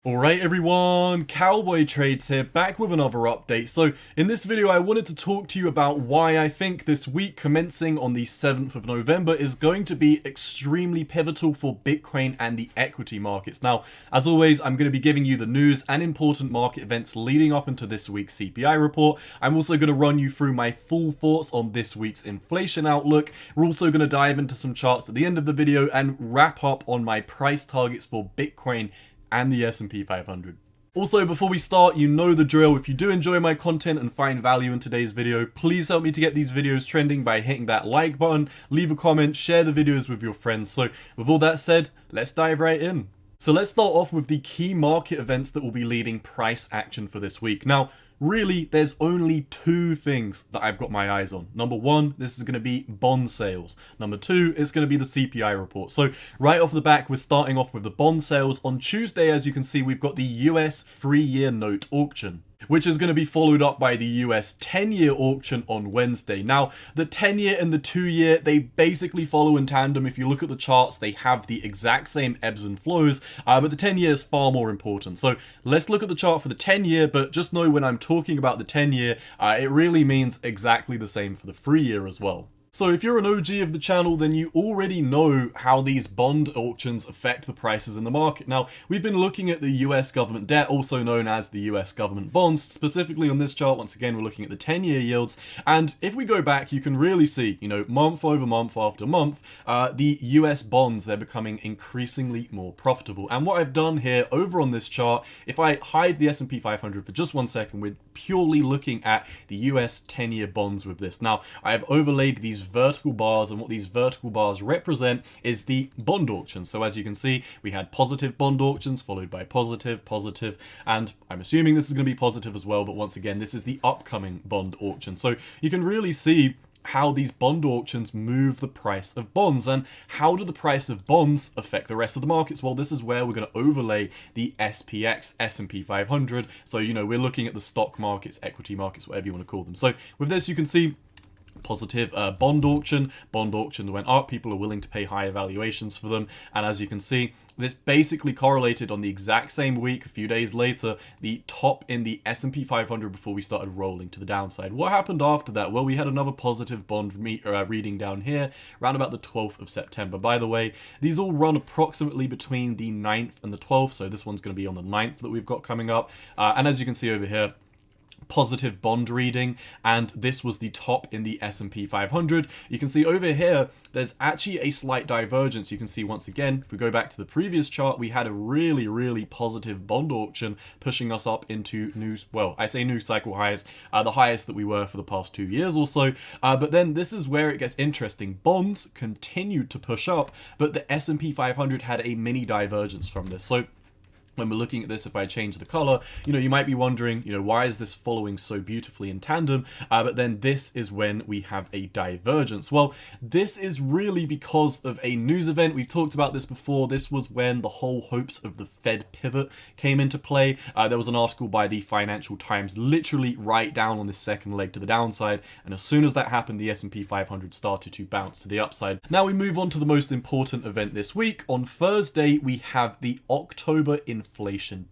Alright everyone, Cowboy Trades here, back with another update. So in this video I wanted to talk to you about why I think this week commencing on the 7th of November is going to be extremely pivotal for Bitcoin and the equity markets. Now, as always, I'm going to be giving you the news and important market events leading up into this week's CPI report. I'm also going to run you through my full thoughts on this week's inflation outlook. We're also going to dive into some charts at the end of the video and wrap up on my price targets for Bitcoin and the S&P 500. Also, before we start, you know the drill. If you do enjoy my content and find value in today's video, please help me to get these videos trending by hitting that like button, leave a comment, share the videos with your friends. So with all that said, let's dive right in. So let's start off with the key market events that will be leading price action for this week. Now, really, there's only two things that I've got my eyes on. Number one, this is going to be bond sales. Number two, it's going to be the CPI report. So right off the back, we're starting off with the bond sales. On Tuesday, as you can see, we've got the US 3-year note auction, which is going to be followed up by the US 10-year auction on Wednesday. Now, the 10-year and the 2-year, they basically follow in tandem. If you look at the charts, they have the exact same ebbs and flows, but the 10-year is far more important. So let's look at the chart for the 10-year, but just know when I'm talking about the 10-year, it really means exactly the same for the 3-year as well. So if you're an OG of the channel, then you already know how these bond auctions affect the prices in the market. Now, we've been looking at the US government debt, also known as the US government bonds. Specifically on this chart, once again, we're looking at the 10-year yields. And if we go back, you can really see, month over month after month, the US bonds, they're becoming increasingly more profitable. And what I've done here over on this chart, if I hide the S&P 500 for just 1 second, we're purely looking at the US 10-year bonds with this. Now, I have overlaid these vertical bars, and what these vertical bars represent is the bond auction. So as you can see, we had positive bond auctions followed by positive, and I'm assuming this is going to be positive as well, but once again, this is the upcoming bond auction. So you can really see how these bond auctions move the price of bonds. And how do the price of bonds affect the rest of the markets? Well, this is where we're going to overlay the SPX, S&P 500. So, we're looking at the stock markets, equity markets, whatever you want to call them. So with this, you can see positive bond auction went up. People are willing to pay higher valuations for them, and as you can see, this basically correlated on the exact same week. A few days later, the top in the S&P 500 before we started rolling to the downside. What happened after that? Well, we had another positive bond reading down here around about the 12th of September. By the way, these all run approximately between the 9th and the 12th, so this one's going to be on the 9th that we've got coming up, and as you can see over here, positive bond reading, and this was the top in the S&P 500. You can see over here there's actually a slight divergence. You can see once again, if we go back to the previous chart, we had a really positive bond auction pushing us up into new cycle highs, the highest that we were for the past 2 years or so. But then this is where it gets interesting. Bonds continued to push up, but the S&P 500 had a mini divergence from this. So when we're looking at this, if I change the color, you might be wondering, why is this following so beautifully in tandem? But then this is when we have a divergence. Well, this is really because of a news event. We've talked about this before. This was when the whole hopes of the Fed pivot came into play. There was an article by the Financial Times literally right down on this second leg to the downside. And as soon as that happened, the S&P 500 started to bounce to the upside. Now we move on to the most important event this week. On Thursday, we have the October inflation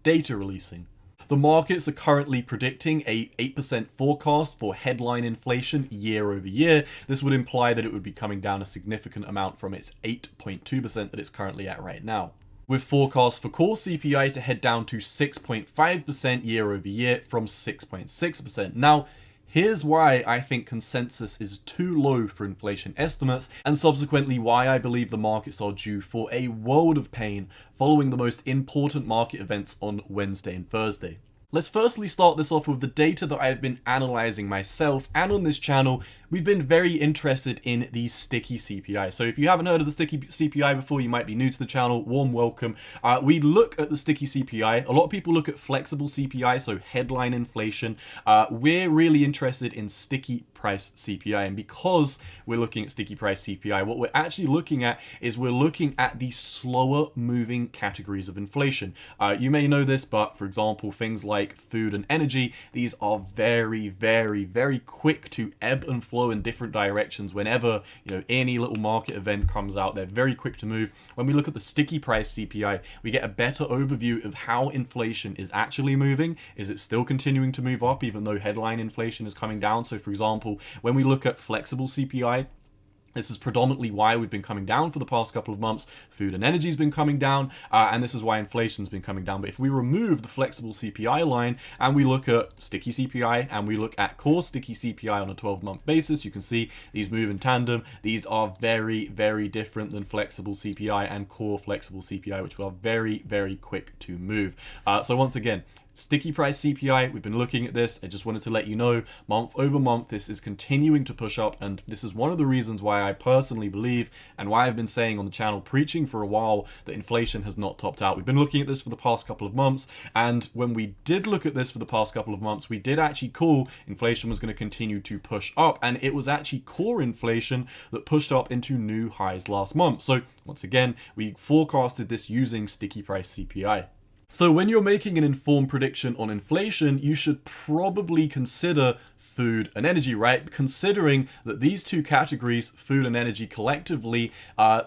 data releasing. The markets are currently predicting a 8% forecast for headline inflation year over year. This would imply that it would be coming down a significant amount from its 8.2% that it's currently at right now, with forecasts for core CPI to head down to 6.5% year over year from 6.6%. Now, here's why I think consensus is too low for inflation estimates, and subsequently why I believe the markets are due for a world of pain following the most important market events on Wednesday and Thursday. Let's firstly start this off with the data that I've been analyzing myself, and on this channel, we've been very interested in the sticky CPI. So if you haven't heard of the sticky CPI before, you might be new to the channel, warm welcome. We look at the sticky CPI. A lot of people look at flexible CPI, so headline inflation. We're really interested in sticky price CPI, and because we're looking at sticky price CPI, what we're actually looking at is we're looking at the slower moving categories of inflation. You may know this, but for example, things like food and energy, these are very quick to ebb and flow flow in different directions whenever, any little market event comes out. They're very quick to move. When we look at the sticky price CPI, we get a better overview of how inflation is actually moving. Is it still continuing to move up even though headline inflation is coming down? So for example, when we look at flexible CPI, this is predominantly why we've been coming down for the past couple of months. Food and energy has been coming down, and this is why inflation's been coming down. But if we remove the flexible CPI line and we look at sticky CPI and we look at core sticky CPI on a 12-month basis, you can see these move in tandem. These are very, very different than flexible CPI and core flexible CPI, which are very, very quick to move. So once again, sticky price CPI, we've been looking at this. I just wanted to let you know, month over month, this is continuing to push up, and this is one of the reasons why I personally believe, and why I've been saying on the channel, preaching for a while, that inflation has not topped out. We've been looking at this for the past couple of months, and when we did look at this for the past couple of months, we did actually call inflation was going to continue to push up, and it was actually core inflation that pushed up into new highs last month. So once again, we forecasted this using sticky price CPI. So when you're making an informed prediction on inflation, you should probably consider food and energy, right? Considering that these two categories, food and energy collectively,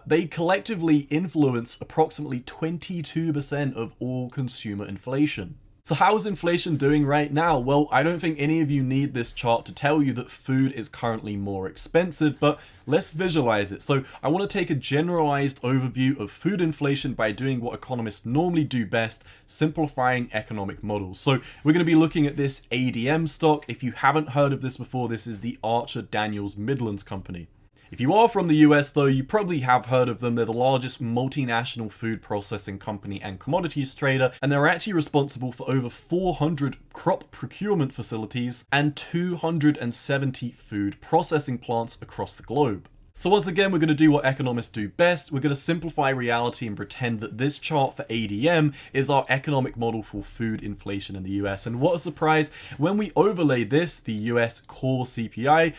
they collectively influence approximately 22% of all consumer inflation. So how is inflation doing right now? Well, I don't think any of you need this chart to tell you that food is currently more expensive, but let's visualize it. So I want to take a generalized overview of food inflation by doing what economists normally do best, simplifying economic models. So we're going to be looking at this ADM stock. If you haven't heard of this before, this is the Archer Daniels Midlands company. If you are from the US though, you probably have heard of them. They're the largest multinational food processing company and commodities trader, and they're actually responsible for over 400 crop procurement facilities and 270 food processing plants across the globe. So once again, we're going to do what economists do best. We're going to simplify reality and pretend that this chart for ADM is our economic model for food inflation in the US. And what a surprise, when we overlay this, the US core CPI,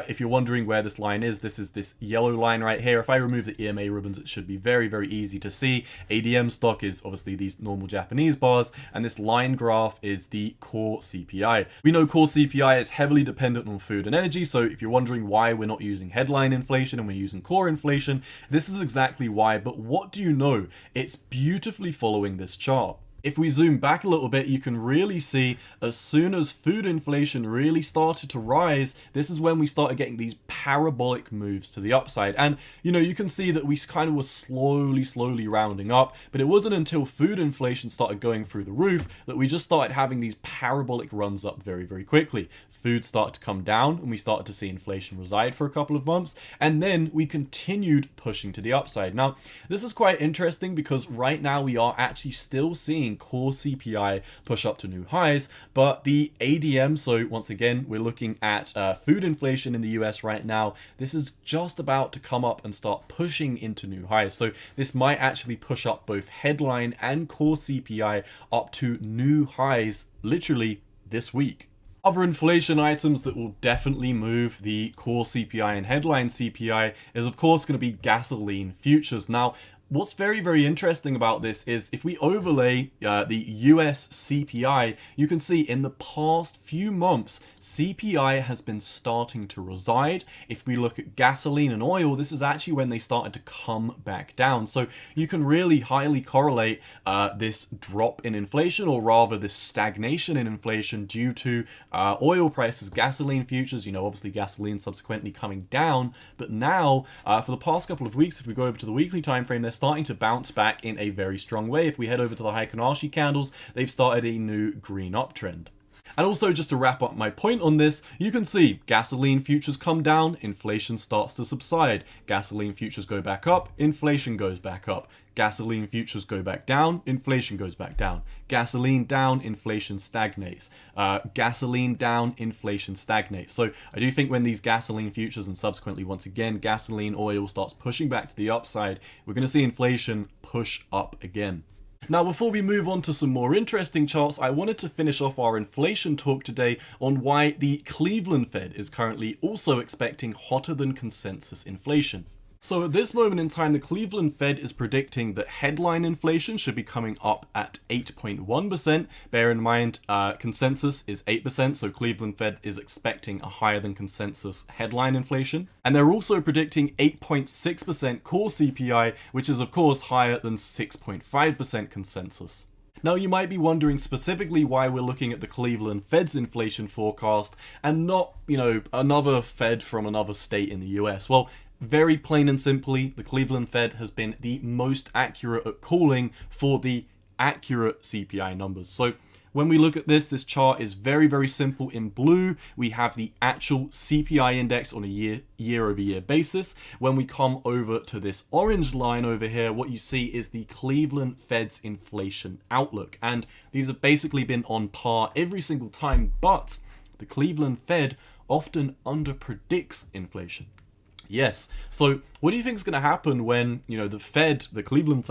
if you're wondering where this line is, this is this yellow line right here. If I remove the EMA ribbons, it should be very, very easy to see. ADM stock is obviously these normal Japanese bars, and this line graph is the core CPI. We know core CPI is heavily dependent on food and energy, so if you're wondering why we're not using headline inflation and we're using core inflation, this is exactly why. But what do you know? It's beautifully following this chart. If we zoom back a little bit, you can really see as soon as food inflation really started to rise, this is when we started getting these parabolic moves to the upside. And, you can see that we kind of were slowly rounding up, but it wasn't until food inflation started going through the roof that we just started having these parabolic runs up very, very quickly. Food started to come down, and we started to see inflation reside for a couple of months, and then we continued pushing to the upside. Now, this is quite interesting because right now we are actually still seeing core CPI push up to new highs, but the ADM, so once again, we're looking at food inflation in the US right now. This is just about to come up and start pushing into new highs. So this might actually push up both headline and core CPI up to new highs literally this week. Other inflation items that will definitely move the core CPI and headline CPI is of course going to be gasoline futures. Now, what's very, very interesting about this is if we overlay the US CPI, you can see in the past few months, CPI has been starting to reside. If we look at gasoline and oil, this is actually when they started to come back down. So you can really highly correlate this drop in inflation, or rather this stagnation in inflation due to oil prices, gasoline futures, obviously gasoline subsequently coming down. But now, for the past couple of weeks, if we go over to the weekly time frame, they're starting to bounce back in a very strong way. If we head over to the Heikin-Ashi candles, they've started a new green uptrend. And also, just to wrap up my point on this, you can see gasoline futures come down, inflation starts to subside. Gasoline futures go back up, inflation goes back up. Gasoline futures go back down, inflation goes back down. Gasoline down, inflation stagnates. Gasoline down, inflation stagnates. So I do think when these gasoline futures and subsequently, once again, gasoline oil starts pushing back to the upside, we're going to see inflation push up again. Now, before we move on to some more interesting charts, I wanted to finish off our inflation talk today on why the Cleveland Fed is currently also expecting hotter than consensus inflation. So at this moment in time, the Cleveland Fed is predicting that headline inflation should be coming up at 8.1%. Bear in mind, consensus is 8%, so Cleveland Fed is expecting a higher than consensus headline inflation. And they're also predicting 8.6% core CPI, which is of course higher than 6.5% consensus. Now, you might be wondering specifically why we're looking at the Cleveland Fed's inflation forecast and not, another Fed from another state in the US. Well, very plain and simply, the Cleveland Fed has been the most accurate at calling for the accurate CPI numbers. So when we look at this chart is very, very simple. In blue, we have the actual CPI index on a year-over-year basis. When we come over to this orange line over here, what you see is the Cleveland Fed's inflation outlook. And these have basically been on par every single time, but the Cleveland Fed often underpredicts inflation. Yes. So what do you think is going to happen when, the Cleveland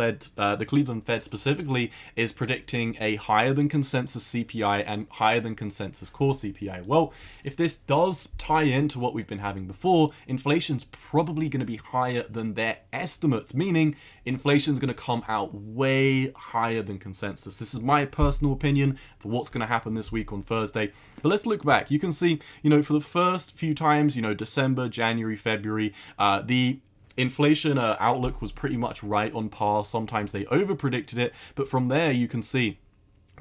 Fed specifically is predicting a higher than consensus CPI and higher than consensus core CPI? Well, if this does tie into what we've been having before, inflation's probably going to be higher than their estimates, meaning inflation's going to come out way higher than consensus. This is my personal opinion for what's going to happen this week on Thursday. But let's look back. You can see, for the first few times, December, January, February, the inflation outlook was pretty much right on par. Sometimes they over-predicted it, but from there you can see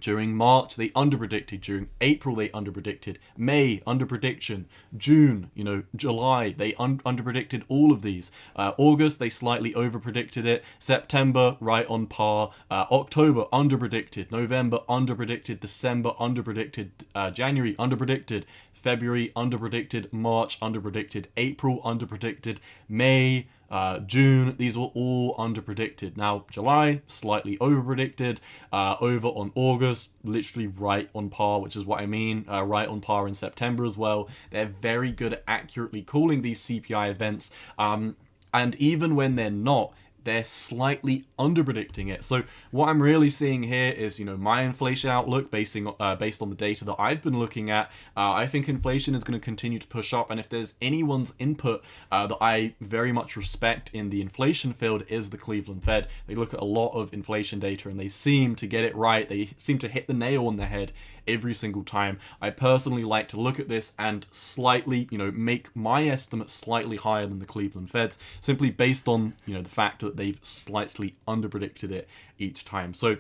during March they under-predicted, during April they under-predicted, May under-prediction, June, July they under-predicted all of these. August they slightly over-predicted it, September right on par, October under-predicted, November under-predicted, December under-predicted, January under-predicted, February underpredicted, March underpredicted, April underpredicted, May, June, these were all underpredicted. Now, July, slightly overpredicted, over on August, literally right on par, which is what I mean, right on par in September as well. They're very good at accurately calling these CPI events, and even when they're not, they're slightly underpredicting it. So what I'm really seeing here is, my inflation outlook based on the data that I've been looking at. I think inflation is going to continue to push up, and if there's anyone's input that I very much respect in the inflation field is the Cleveland Fed. They look at a lot of inflation data and they seem to get it right. They seem to hit the nail on the head every single time. I personally like to look at this and slightly, make my estimate slightly higher than the Cleveland Fed's, simply based on, the fact that they've slightly underpredicted it each time. So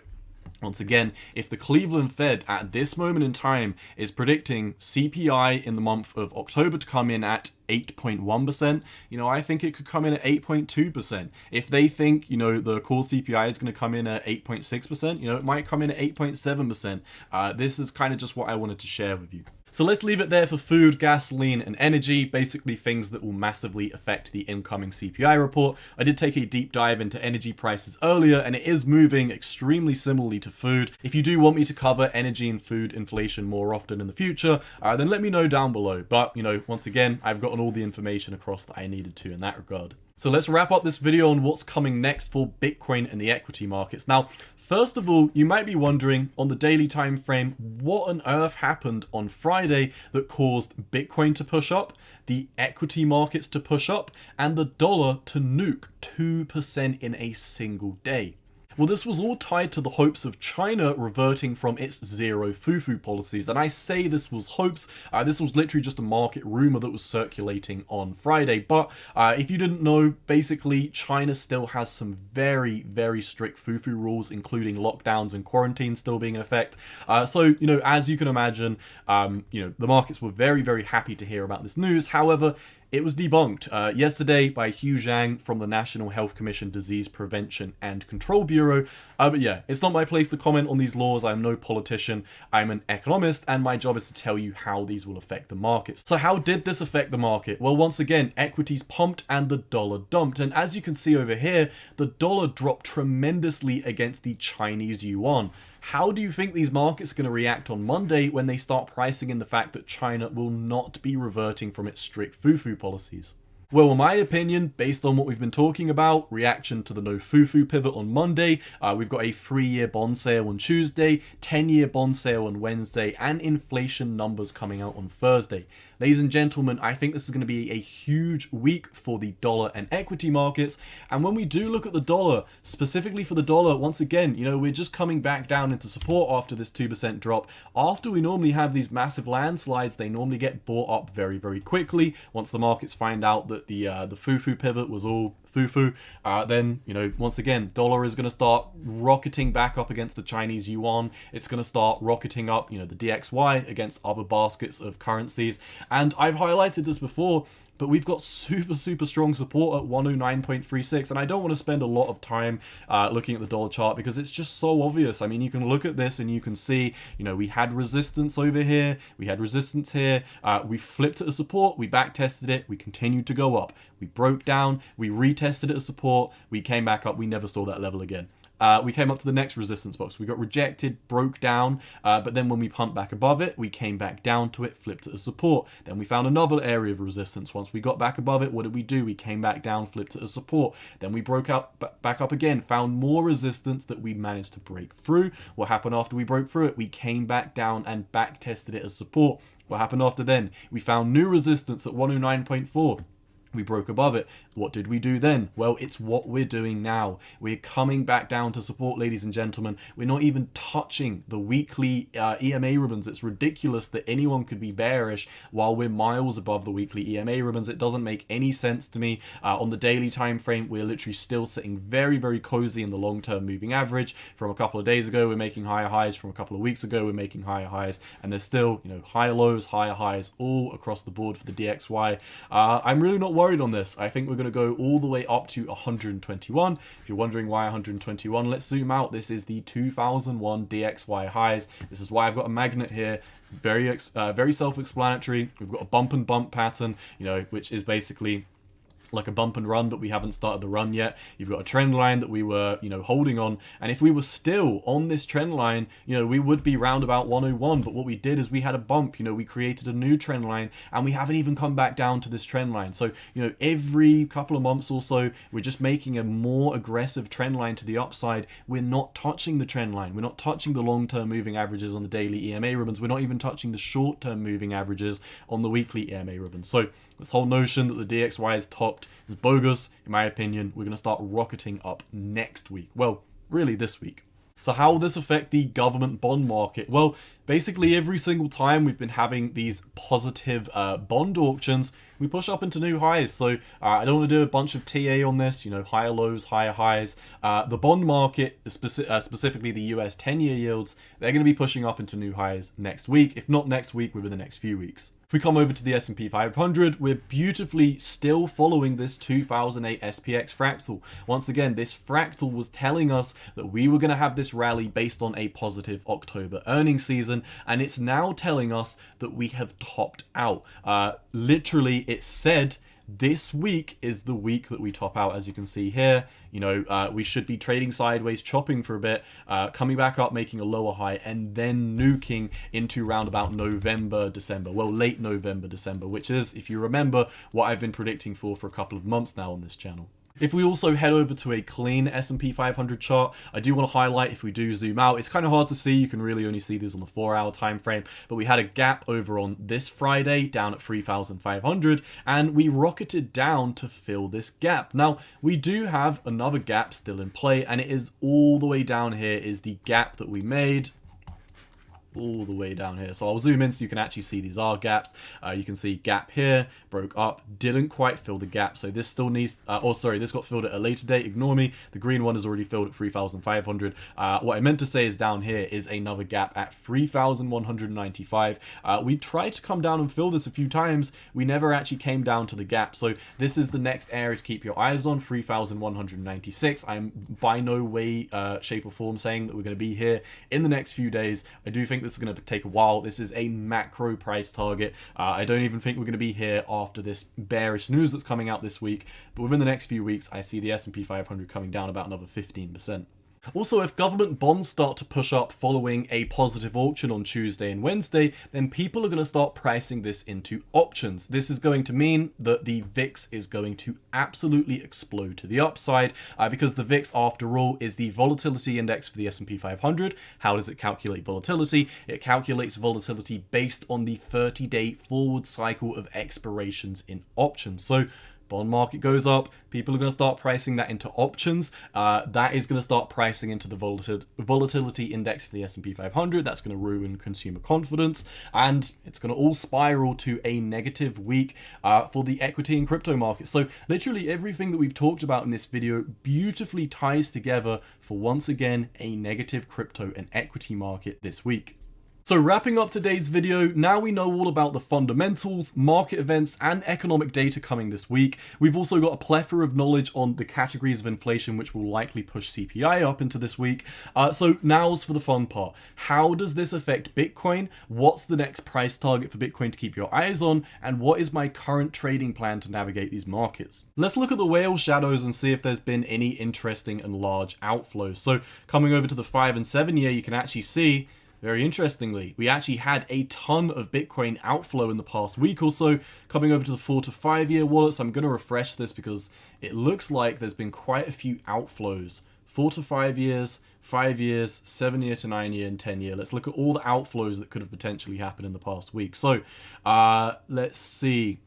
once again, if the Cleveland Fed at this moment in time is predicting CPI in the month of October to come in at 8.1%, I think it could come in at 8.2%. If they think, the core CPI is going to come in at 8.6%, it might come in at 8.7%. This is kind of just what I wanted to share with you. So let's leave it there for food, gasoline, and energy, basically things that will massively affect the incoming CPI report. I did take a deep dive into energy prices earlier, and it is moving extremely similarly to food. If you do want me to cover energy and food inflation more often in the future, then let me know down below. But, once again, I've gotten all the information across that I needed to in that regard. So let's wrap up this video on what's coming next for Bitcoin and the equity markets. Now, first of all, you might be wondering on the daily time frame, what on earth happened on Friday that caused Bitcoin to push up, the equity markets to push up, and the dollar to nuke 2% in a single day? Well, this was all tied to the hopes of China reverting from its zero fufu policies. And I say this was hopes, this was literally just a market rumor that was circulating on Friday. But if you didn't know, basically China still has some very, very strict fufu rules, including lockdowns and quarantine still being in effect. So, as you can imagine, the markets were very, very happy to hear about this news. However, it was debunked yesterday by Hugh Zhang from the National Health Commission Disease Prevention and Control Bureau. But yeah, it's not my place to comment on these laws. I'm no politician. I'm an economist, and my job is to tell you how these will affect the markets. So how did this affect the market? Well, once again, equities pumped and the dollar dumped. And as you can see over here, the dollar dropped tremendously against the Chinese yuan. How do you think these markets are going to react on Monday when they start pricing in the fact that China will not be reverting from its strict fufu policies? Well, in my opinion, based on what we've been talking about, reaction to the no fufu pivot on Monday, we've got a 3-year bond sale on Tuesday, 10-year bond sale on Wednesday, and inflation numbers coming out on Thursday. Ladies and gentlemen, I think this is going to be a huge week for the dollar and equity markets. And when we do look at the dollar, specifically for the dollar, once again, we're just coming back down into support after this 2% drop. After we normally have these massive landslides, they normally get bought up very, very quickly. Once the markets find out that the fufu pivot was all fufu, then once again, dollar is going to start rocketing back up against the Chinese yuan. It's going to start rocketing up the DXY against other baskets of currencies. And I've highlighted this before, but we've got super strong support at 109.36, and I don't want to spend a lot of time looking at the dollar chart because it's just so obvious. I mean, you can look at this and you can see, we had resistance over here, we had resistance here, we flipped it as support, we back tested it, we continued to go up, we broke down, we retested it as support, we came back up, we never saw that level again. We came up to the next resistance box. We got rejected, broke down, but then when we pumped back above it, we came back down to it, flipped it as support. Then we found another area of resistance. Once we got back above it, what did we do? We came back down, flipped it as support. Then we broke out, back up again, found more resistance that we managed to break through. What happened after we broke through it? We came back down and back tested it as support. What happened after then? We found new resistance at 109.4. We broke above it. What did we do then? Well, it's what we're doing now. We're coming back down to support, ladies and gentlemen. We're not even touching the weekly EMA ribbons. It's ridiculous that anyone could be bearish while we're miles above the weekly EMA ribbons. It doesn't make any sense to me. On the daily time frame, we're literally still sitting very, very cozy in the long-term moving average. From a couple of days ago, we're making higher highs. From a couple of weeks ago, we're making higher highs. And there's still, higher lows, higher highs all across the board for the DXY. I'm really not worried on this. I think we're going to go all the way up to 121. If you're wondering why 121, let's zoom out. This is the 2001 DXY highs. This is why I've got a magnet here. Very self-explanatory. We've got a bump and bump pattern, which is basically like a bump and run, but we haven't started the run yet. You've got a trend line that we were, holding on. And if we were still on this trend line, we would be round about 101. But what we did is we had a bump, we created a new trend line and we haven't even come back down to this trend line. So, every couple of months or so, we're just making a more aggressive trend line to the upside. We're not touching the trend line. We're not touching the long-term moving averages on the daily EMA ribbons. We're not even touching the short-term moving averages on the weekly EMA ribbons. So this whole notion that the DXY is topped is bogus. In my opinion, we're going to start rocketing up next week. Well, really this week. So how will this affect the government bond market? Well, basically every single time we've been having these positive bond auctions, we push up into new highs. So I don't want to do a bunch of TA on this, higher lows, higher highs. The bond market, specifically the US 10-year yields, they're going to be pushing up into new highs next week, if not next week, within the next few weeks. If we come over to the S&P 500, we're beautifully still following this 2008 SPX fractal. Once again, this fractal was telling us that we were going to have this rally based on a positive October earnings season, and it's now telling us that we have topped out. Literally, it said this week is the week that we top out, as you can see here. We should be trading sideways, chopping for a bit, coming back up, making a lower high, and then nuking into round about November, December. Well, late November, December, which is, if you remember, what I've been predicting for a couple of months now on this channel. If we also head over to a clean S&P 500 chart, I do want to highlight, if we do zoom out, it's kind of hard to see. You can really only see these on the 4-hour time frame, but we had a gap over on this Friday down at 3,500, and we rocketed down to fill this gap. Now, we do have another gap still in play, and it is all the way down here is the gap that we made. All the way down here. So I'll zoom in so you can actually see these are gaps. You can see gap here, broke up, didn't quite fill the gap. So this still needs, this got filled at a later date. Ignore me. The green one is already filled at 3,500. What I meant to say is down here is another gap at 3,195. We tried to come down and fill this a few times. We never actually came down to the gap. So this is the next area to keep your eyes on, 3,196. I'm by no way, shape or form saying that we're going to be here in the next few days. I do think this is going to take a while. This is a macro price target. I don't even think we're going to be here after this bearish news that's coming out this week, but within the next few weeks I see the S&P 500 coming down about another 15%. Also, if government bonds start to push up following a positive auction on Tuesday and Wednesday, then people are going to start pricing this into options. This is going to mean that the VIX is going to absolutely explode to the upside because the VIX, after all, is the volatility index for the S&P 500. How does it calculate volatility? It calculates volatility based on the 30-day forward cycle of expirations in options. So bond market goes up, people are going to start pricing that into options. That is going to start pricing into the volatility index for the S&P 500. That's going to ruin consumer confidence, and it's going to all spiral to a negative week for the equity and crypto market. So literally everything that we've talked about in this video beautifully ties together for, once again, a negative crypto and equity market this week. So wrapping up today's video, now we know all about the fundamentals, market events, and economic data coming this week. We've also got a plethora of knowledge on the categories of inflation which will likely push CPI up into this week. So now's for the fun part. How does this affect Bitcoin? What's the next price target for Bitcoin to keep your eyes on? And what is my current trading plan to navigate these markets? Let's look at the whale shadows and see if there's been any interesting and large outflows. So coming over to the 5 and 7 year, you can actually see, very interestingly, we actually had a ton of Bitcoin outflow in the past week or so. Coming over to the 4 to 5 year wallets, I'm going to refresh this because it looks like there's been quite a few outflows. 4 to 5 years, 5 years, 7 year to 9 year, and 10 year. Let's look at all the outflows that could have potentially happened in the past week. So let's see.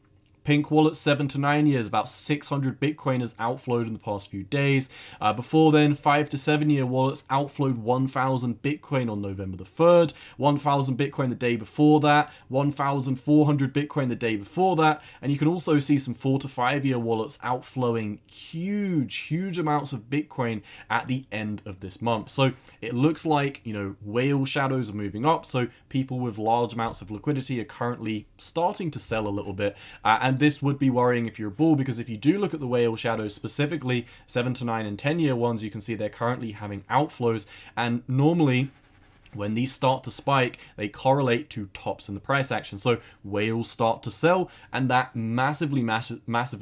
Pink wallet, 7 to 9 years, about 600 Bitcoin has outflowed in the past few days. Before then, 5 to 7 year wallets outflowed 1,000 Bitcoin on November the 3rd, 1,000 Bitcoin the day before that, 1,400 Bitcoin the day before that. And you can also see some 4 to 5 year wallets outflowing huge amounts of Bitcoin at the end of this month. So it looks like, whale shadows are moving up. So people with large amounts of liquidity are currently starting to sell a little bit. And this would be worrying if you're a bull, because if you do look at the whale shadows, specifically 7 to 9 and 10 year ones, you can see they're currently having outflows. And normally, when these start to spike, they correlate to tops in the price action. So whales start to sell, and that massively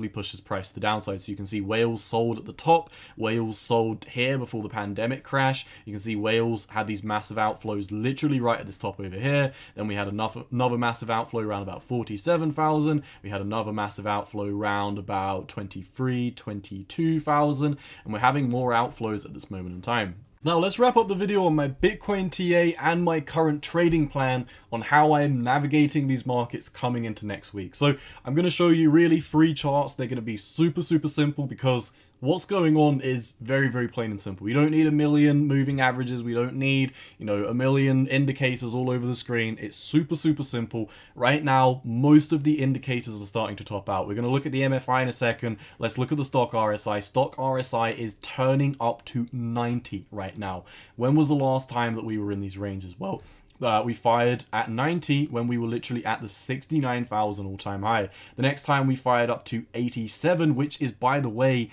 pushes price to the downside. So you can see whales sold at the top, whales sold here before the pandemic crash. You can see whales had these massive outflows literally right at this top over here. Then we had another massive outflow around about 47,000. We had another massive outflow around about 22,000. And we're having more outflows at this moment in time. Now let's wrap up the video on my Bitcoin TA and my current trading plan on how I'm navigating these markets coming into next week. So I'm going to show you really 3 charts. They're going to be super simple because what's going on is very plain and simple. You don't need a million moving averages. We don't need, a million indicators all over the screen. It's super simple. Right now, most of the indicators are starting to top out. We're going to look at the MFI in a second. Let's look at the stock RSI. Stock RSI is turning up to 90 right now. When was the last time that we were in these ranges? Well, we fired at 90 when we were literally at the 69,000 all-time high. The next time we fired up to 87, which is, by the way,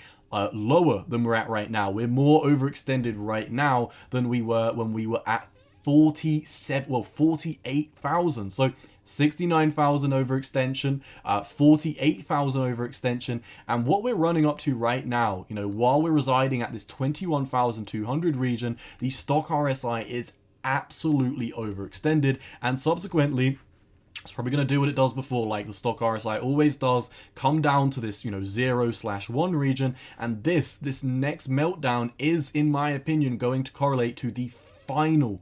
lower than we're at right now. We're more overextended right now than we were when we were at 48,000. So 69,000 overextension, 48,000 overextension, and what we're running up to right now, while we're residing at this 21,200 region, the stock RSI is absolutely overextended, and subsequently it's probably going to do what it does before, like the stock RSI always does, come down to this 0/1 region, and this next meltdown is, in my opinion, going to correlate to the final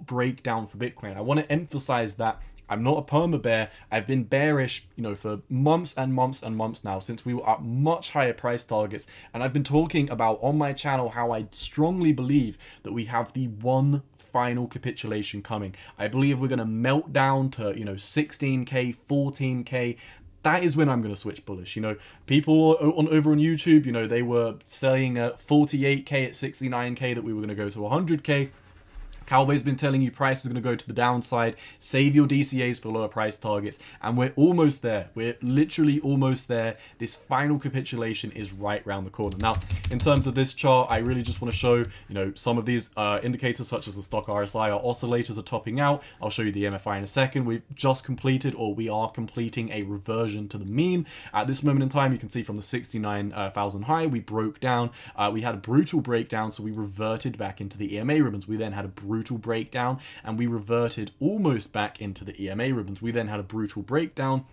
breakdown for Bitcoin. I want to emphasize that I'm not a perma bear. I've been bearish, for months and months now, since we were at much higher price targets. And I've been talking about on my channel how I strongly believe that we have the one final capitulation coming. I believe we're going to melt down to, 16K, 14K. That is when I'm going to switch bullish. People over on YouTube, they were saying at 48K, at 69K that we were going to go to 100K. Cowboy's been telling you price is going to go to the downside, save your DCAs for lower price targets, and we're almost there. We're literally almost there. This final capitulation is right around the corner. Now, in terms of this chart, I really just want to show, some of these indicators such as the stock RSI. Our oscillators are topping out. I'll show you the MFI in a second. We've just completed, or we are completing, a reversion to the mean. At this moment in time, you can see from the 69,000 high, we broke down. We had a brutal breakdown, so we reverted back into the EMA ribbons. We then had a brutal breakdown, and we reverted almost back into the EMA ribbons. We then had a brutal breakdown,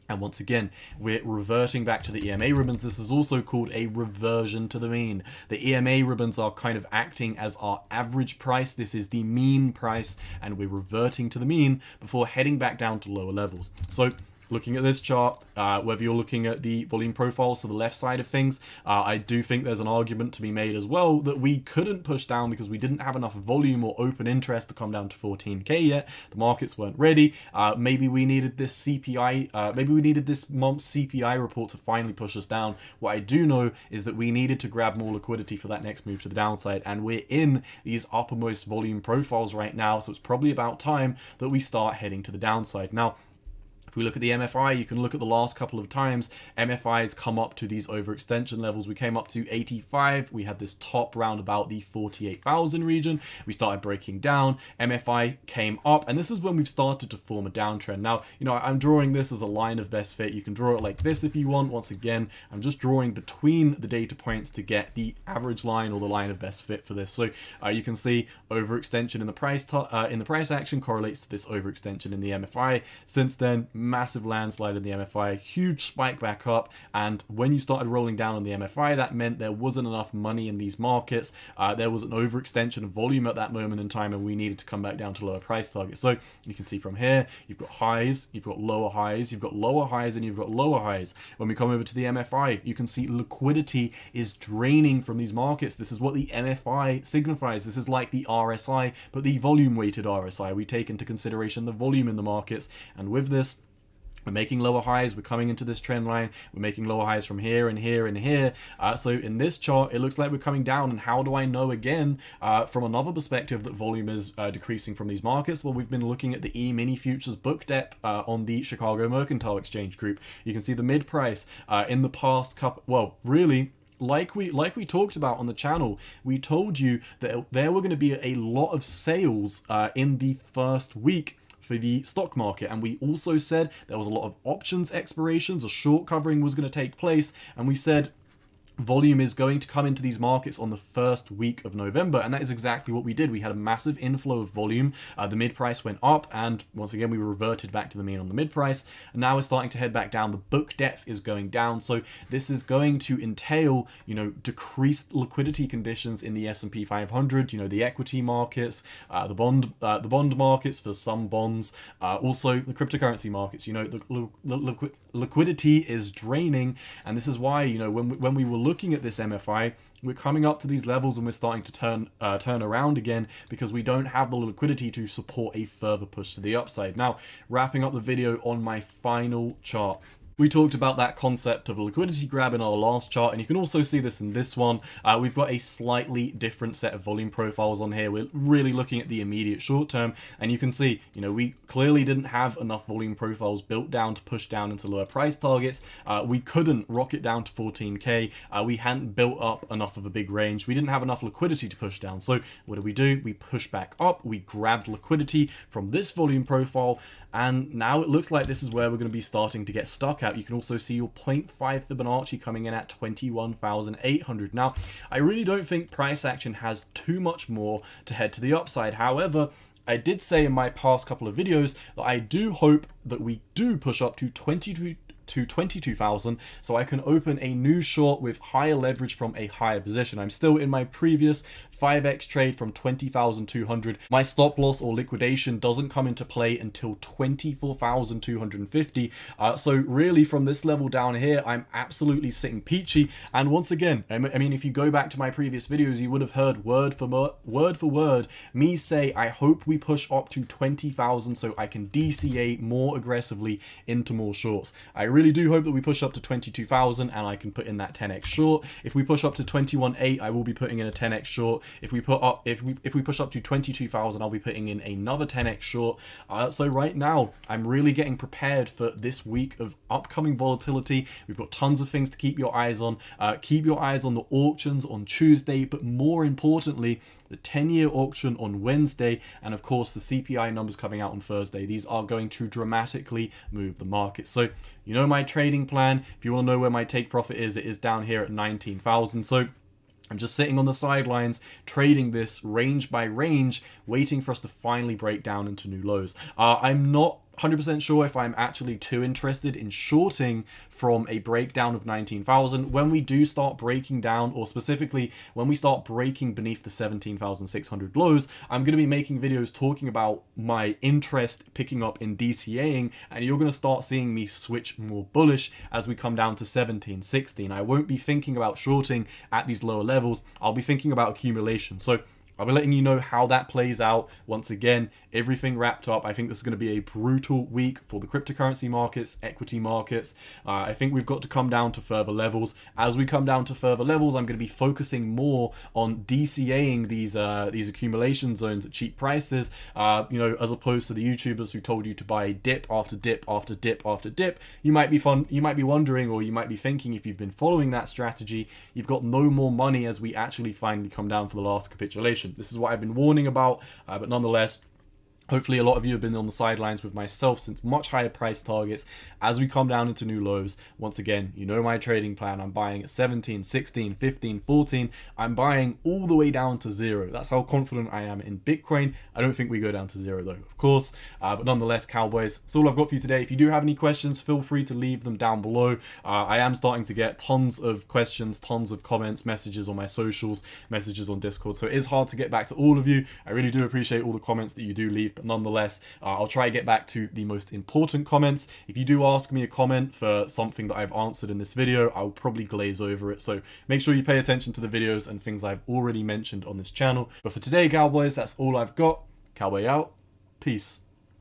and once again, we're reverting back to the EMA ribbons. This is also called a reversion to the mean. The EMA ribbons are kind of acting as our average price. This is the mean price, and we're reverting to the mean before heading back down to lower levels. So looking at this chart, whether you're looking at the volume profiles to the left side of things, I do think there's an argument to be made as well that we couldn't push down because we didn't have enough volume or open interest to come down to 14k yet. The markets weren't ready. Maybe we needed this CPI, maybe we needed this month's CPI report to finally push us down. What I do know is that we needed to grab more liquidity for that next move to the downside, and we're in these uppermost volume profiles right now, so it's probably about time that we start heading to the downside. Now, if we look at the MFI, you can look at the last couple of times. MFI has come up to these overextension levels. We came up to 85. We had this top round about the 48,000 region. We started breaking down. MFI came up, and this is when we've started to form a downtrend. Now, I'm drawing this as a line of best fit. You can draw it like this if you want. Once again, I'm just drawing between the data points to get the average line or the line of best fit for this. So you can see overextension in the price action correlates to this overextension in the MFI. Since then, massive landslide in the MFI, huge spike back up, and when you started rolling down on the MFI, that meant there wasn't enough money in these markets. There was an overextension of volume at that moment in time, and we needed to come back down to lower price targets. So you can see from here, you've got highs, you've got lower highs, you've got lower highs, and you've got lower highs. When we come over to the MFI, you can see liquidity is draining from these markets. This is what the MFI signifies. This is like the RSI, but the volume weighted RSI. We take into consideration the volume in the markets, and with this, we're making lower highs. We're coming into this trend line. We're making lower highs from here and here and here. So in this chart, it looks like we're coming down. And how do I know again, from another perspective, that volume is decreasing from these markets? Well, we've been looking at the E-mini futures book depth on the Chicago Mercantile Exchange Group. You can see the mid price in the past couple. Well, really, like we talked about on the channel, we told you that there were going to be a lot of sales in the first week for the stock market, and we also said there was a lot of options expirations, a short covering was going to take place, and we said volume is going to come into these markets on the first week of November, and that is exactly what we did. We had a massive inflow of volume. The mid price went up, and once again we reverted back to the mean on the mid price, and now we're starting to head back down. The book depth is going down, so this is going to entail decreased liquidity conditions in the S&P 500, the equity markets, the bond markets for some bonds, also the cryptocurrency markets. The liquidity is draining, and this is why when we were looking at this MFI, we're coming up to these levels and we're starting to turn around again because we don't have the liquidity to support a further push to the upside. Now, wrapping up the video on my final chart. We talked about that concept of a liquidity grab in our last chart, and you can also see this in this one. We've got a slightly different set of volume profiles on here. We're really looking at the immediate short term, and you can see, we clearly didn't have enough volume profiles built down to push down into lower price targets. We couldn't rocket down to 14k. We hadn't built up enough of a big range. We didn't have enough liquidity to push down. So what do? We pushed back up. We grabbed liquidity from this volume profile, and now it looks like this is where we're going to be starting to get stuck at. You can also see your 0.5 Fibonacci coming in at 21,800. Now, I really don't think price action has too much more to head to the upside. However, I did say in my past couple of videos that I do hope that we do push up to 22,000, so I can open a new short with higher leverage from a higher position. I'm still in my previous 5x trade from 20,200. My stop loss or liquidation doesn't come into play until 24,250. So really from this level down here, I'm absolutely sitting peachy. And once again, I mean, if you go back to my previous videos, you would have heard word for word me say, I hope we push up to 20,000 so I can DCA more aggressively into more shorts. I really do hope that we push up to 22,000 and I can put in that 10x short. If we push up to 21.8, I will be putting in a 10x short. If we push up to 22,000, I'll be putting in another 10x short. So right now, I'm really getting prepared for this week of upcoming volatility. We've got tons of things to keep your eyes on. Keep your eyes on the auctions on Tuesday, but more importantly, the 10-year auction on Wednesday, and of course the CPI numbers coming out on Thursday. These are going to dramatically move the market. So you know my trading plan. If you want to know where my take profit is, it is down here at 19,000. So I'm just sitting on the sidelines, trading this range by range, waiting for us to finally break down into new lows. I'm not 100% sure if I'm actually too interested in shorting from a breakdown of 19,000. When we do start breaking down, or specifically when we start breaking beneath the 17,600 lows, I'm going to be making videos talking about my interest picking up in DCAing, and you're going to start seeing me switch more bullish as we come down to 17, 16. I won't be thinking about shorting at these lower levels. I'll be thinking about accumulation. So I'll be letting you know how that plays out. Once again, everything wrapped up. I think this is going to be a brutal week for the cryptocurrency markets, equity markets. I think we've got to come down to further levels. As we come down to further levels, I'm going to be focusing more on DCAing these accumulation zones at cheap prices, as opposed to the YouTubers who told you to buy dip after dip after dip after dip. You might be wondering, or you might be thinking, if you've been following that strategy, you've got no more money as we actually finally come down for the last capitulation. This is what I've been warning about, but nonetheless, hopefully a lot of you have been on the sidelines with myself since much higher price targets. As we come down into new lows, once again, you know my trading plan. I'm buying at 17, 16, 15, 14. I'm buying all the way down to zero. That's how confident I am in Bitcoin. I don't think we go down to zero though, of course. But nonetheless, cowboys, that's all I've got for you today. If you do have any questions, feel free to leave them down below. I am starting to get tons of questions, tons of comments, messages on my socials, messages on Discord. So it is hard to get back to all of you. I really do appreciate all the comments that you do leave. But nonetheless, I'll try to get back to the most important comments. If you do ask me a comment for something that I've answered in this video, I'll probably glaze over it. So make sure you pay attention to the videos and things I've already mentioned on this channel. But for today, cowboys, that's all I've got. Cowboy out. Peace.